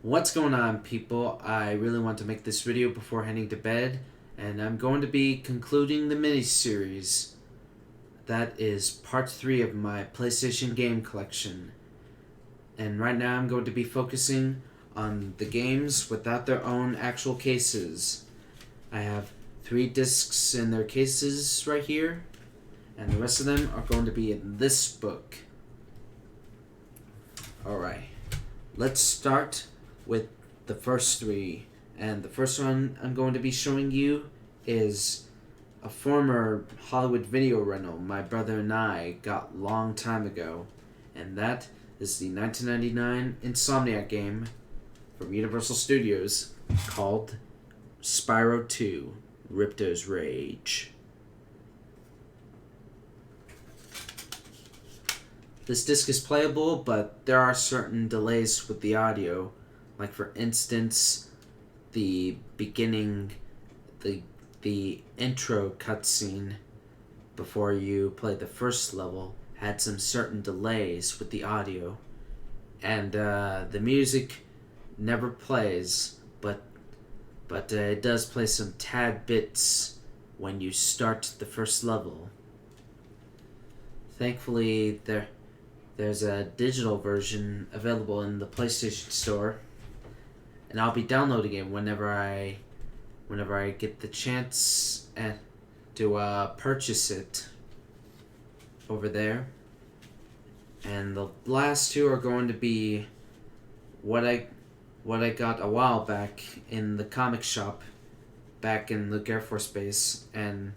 What's going on, people? I really want to make this video before heading to bed, and I'm going to be concluding the mini-series. That is part 3 of my PlayStation game collection. And right now I'm going to be focusing on the games without their own actual cases. I have 3 discs in their cases right here, and the rest of them are going to be in this book. Alright, let's start with the first 3. And the first one I'm going to be showing you is a former Hollywood video rental my brother and I got long time ago. And that is the 1999 Insomniac game from Universal Studios called Spyro 2: Ripto's Rage. This disc is playable, but there are certain delays with the audio. Like, for instance, the beginning, the intro cutscene before you play the first level had some certain delays with the audio. And the music never plays, but it does play some tad bits when you start the first level. Thankfully, there's a digital version available in the PlayStation Store, and I'll be downloading it whenever I get the chance to purchase it over there. And the last 2 are going to be what I got a while back in the comic shop back in the Air Force Base. And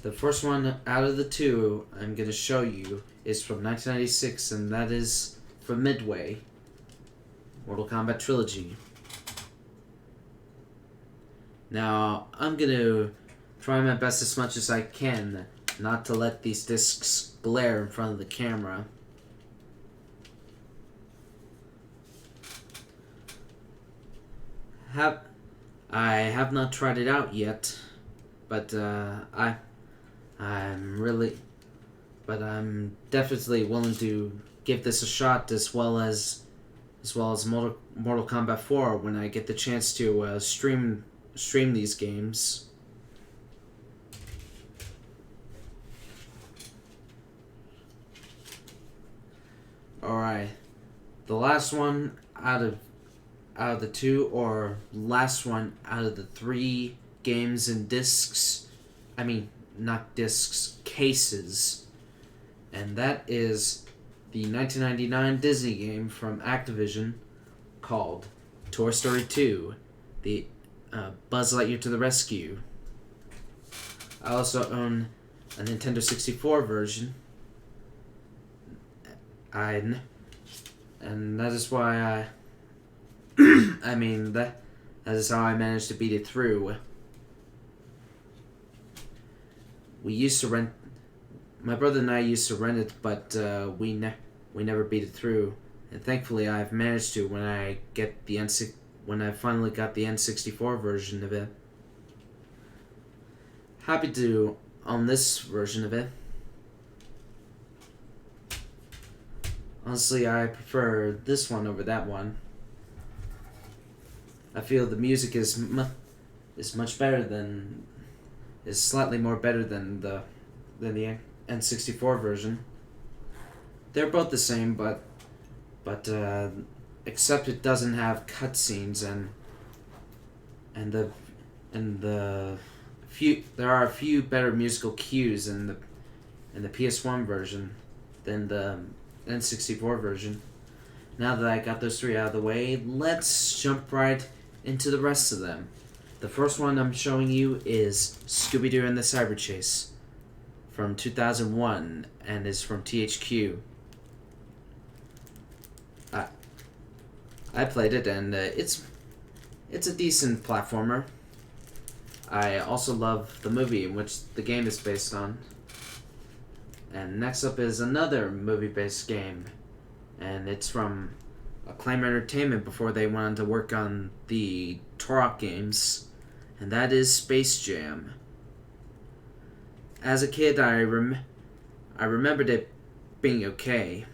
the first one out of the 2 I'm going to show you is from 1996, and that is from Midway, Mortal Kombat Trilogy. Now, I'm going to try my best as much as I can not to let these discs glare in front of the camera. I have not tried it out yet, but I'm definitely willing to give this a shot, as well as Mortal Kombat 4 when I get the chance to stream these games. Alright, the last one out of the 2, or last one out of the 3 games and discs, I mean, not discs, cases, and that is the 1999 Disney game from Activision called Toy Story 2, the Buzz Lightyear to the Rescue. I also own a Nintendo 64 version, and that is why that is how I managed to beat it through. My brother and I used to rent it, but we never beat it through. And thankfully, I've managed to when I finally got the N64 version of it. Happy to own this version of it. Honestly, I prefer this one over that one. I feel the music is much better is slightly more better than the N64 version. They're both the same, but except it doesn't have cutscenes, and there are a few better musical cues in the PS1 version than the N64 version. Now that I got those 3 out of the way, let's jump right into the rest of them. The first one I'm showing you is Scooby-Doo and the Cyber Chase from 2001, and is from THQ. I played it, and it's a decent platformer. I also love the movie in which the game is based on. And next up is another movie-based game, and it's from Acclaim Entertainment before they went on to work on the Turok games, and that is Space Jam. As a kid, I remembered it being okay.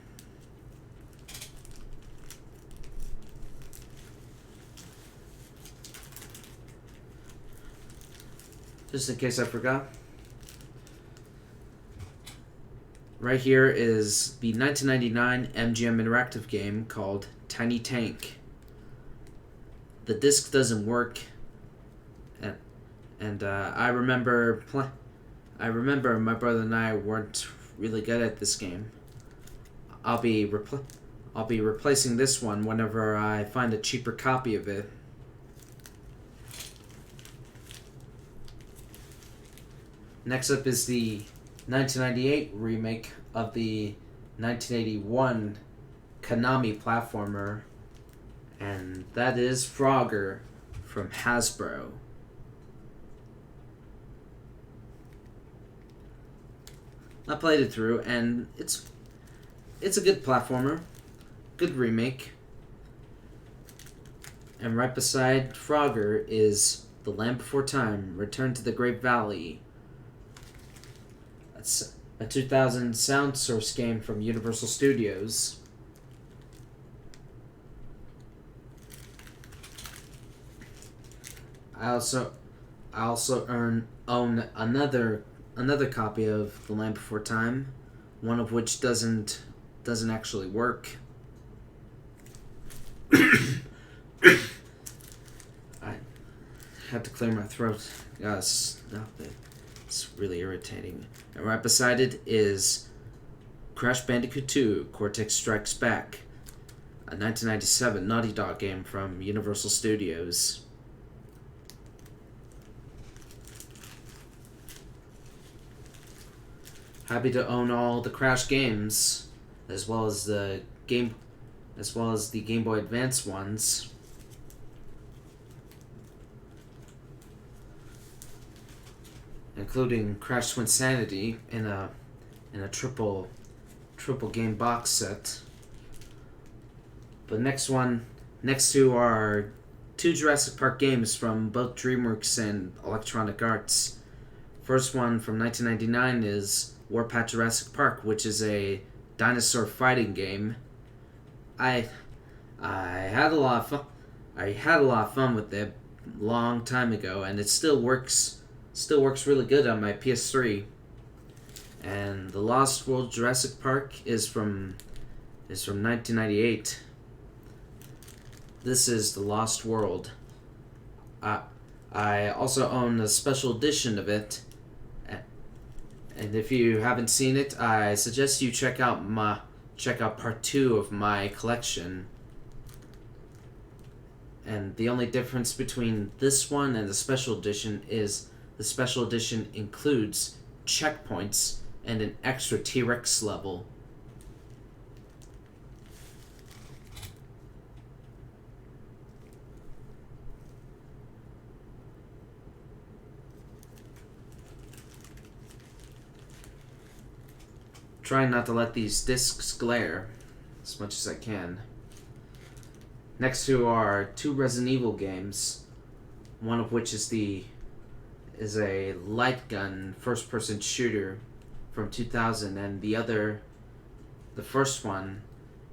just in case I forgot. Right here is the 1999 MGM Interactive game called Tiny Tank. The disc doesn't work, and I remember my brother and I weren't really good at this game. I'll be replacing this one whenever I find a cheaper copy of it. Next up is the 1998 remake of the 1981 Konami platformer, and that is Frogger from Hasbro. I played it through, and it's a good platformer, good remake. And right beside Frogger is The Land Before Time: Return to the Great Valley. That's a 2000 sound source game from Universal Studios. I also own another copy of The Land Before Time, one of which doesn't actually work. I had to clear my throat. Yes, it's really irritating. And right beside it is Crash Bandicoot 2: Cortex Strikes Back, a 1997 Naughty Dog game from Universal Studios. Happy to own all the Crash games, as well as the Game Boy Advance ones. Including Crash Twinsanity in a triple game box set. But next to are two Jurassic Park games from both DreamWorks and Electronic Arts. First one from 1999 is Warpath Jurassic Park, which is a dinosaur fighting game. I had a lot of fun. I had a lot of fun with it a long time ago, and it still works really good on my PS3. And The Lost World Jurassic Park is from 1998. This is The Lost World. I also own a special edition of it. And if you haven't seen it, I suggest you check out part 2 of my collection. And the only difference between this one and the special edition is the special edition includes checkpoints and an extra T-Rex level. Trying not to let these discs glare as much as I can. Next to are two Resident Evil games, one of which is a light gun first-person shooter from 2000, and the first one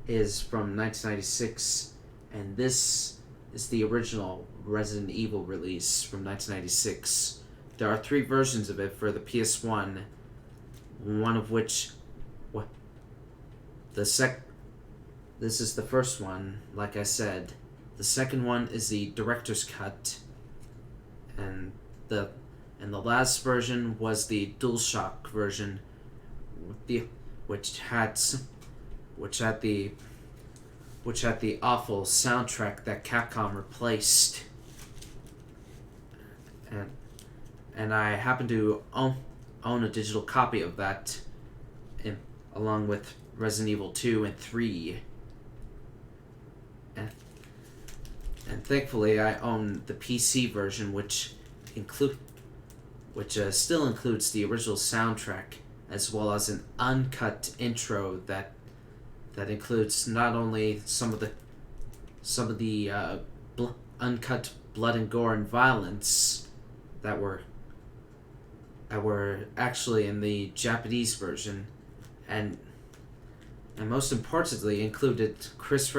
is from 1996, and this is the original Resident Evil release from 1996. There are 3 versions of it for the PS1, one of which this is the first one, like I said. The second one is the director's cut, and the last version was the DualShock version, which had the awful soundtrack that Capcom replaced. And I happen to own a digital copy of that, along with Resident Evil 2 and 3. And thankfully I own the PC version, which still includes the original soundtrack, as well as an uncut intro that includes not only some of the uncut blood and gore and violence that were actually in the Japanese version, and most importantly included Chris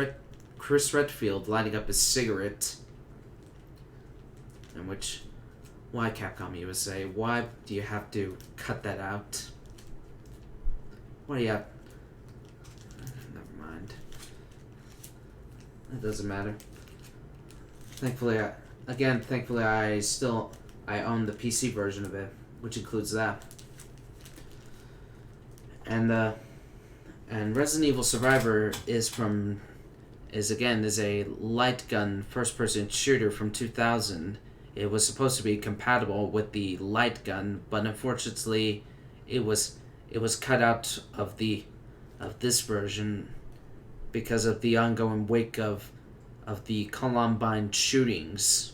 Redfield lighting up his cigarette, and which Why, Capcom USA? Why do you have to cut that out? What do you have? Never mind. It doesn't matter. Thankfully, I own the PC version of it, which includes that. And Resident Evil Survivor is a light gun first-person shooter from 2000. It was supposed to be compatible with the light gun, but unfortunately, it was cut out of this version because of the ongoing wake of the Columbine shootings.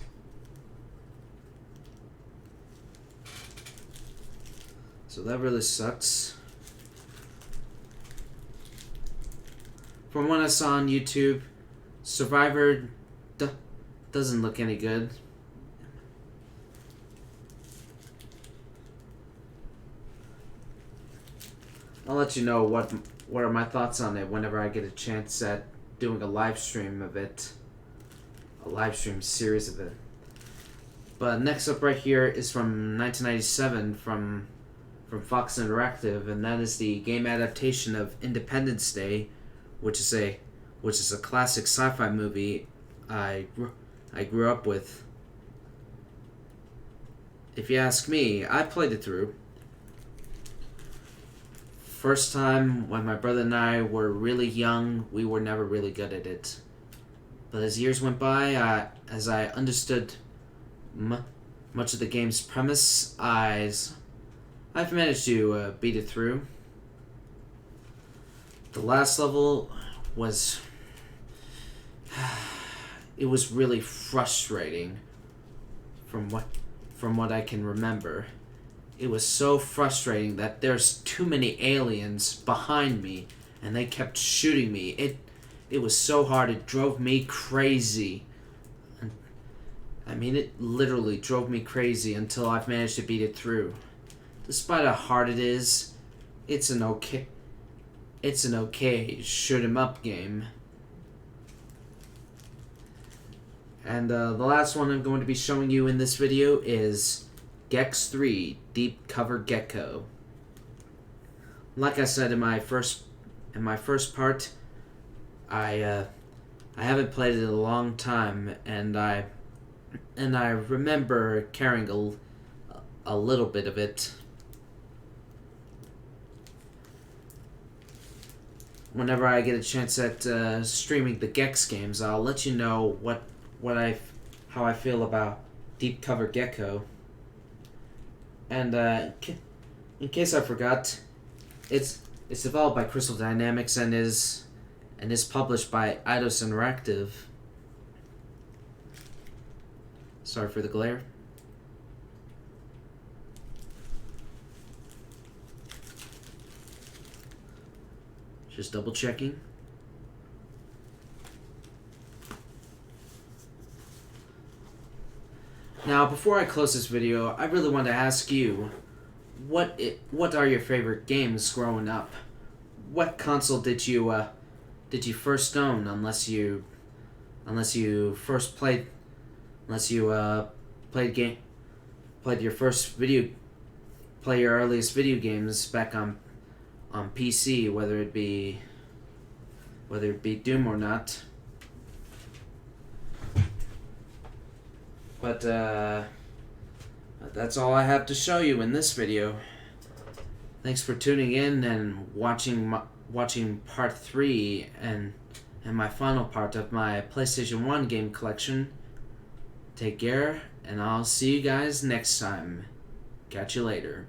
So that really sucks. From what I saw on YouTube, Survivor doesn't look any good. I'll let you know what are my thoughts on it whenever I get a chance at doing a live stream of it. A live stream series of it. But next up right here is from 1997 from Fox Interactive, and that is the game adaptation of Independence Day, which is a classic sci-fi movie I grew up with. If you ask me, I played it through. First time when my brother and I were really young, we were never really good at it. But as years went by, as I understood much of the game's premise, I've managed to beat it through. The last level was it was really frustrating from what I can remember. It was so frustrating that there's too many aliens behind me and they kept shooting me. It was so hard, it drove me crazy. I mean, it literally drove me crazy until I've managed to beat it through. Despite how hard it is, it's an okay shoot 'em up game. And the last one I'm going to be showing you in this video is Gex 3 Deep Cover Gecko. Like I said in my first part, I haven't played it in a long time, and I remember carrying a little bit of it. Whenever I get a chance at streaming the Gex games, I'll let you know how I feel about Deep Cover Gecko. And in case I forgot, it's developed by Crystal Dynamics and is published by Appaloosa Interactive. Sorry for the glare. Just double checking. Now, before I close this video, I really want to ask you, what are your favorite games growing up? What console did you first own, unless you play your earliest video games back on PC, whether it be Doom or not. But that's all I have to show you in this video. Thanks for tuning in and watching part 3 and my final part of my PlayStation 1 game collection. Take care, and I'll see you guys next time. Catch you later.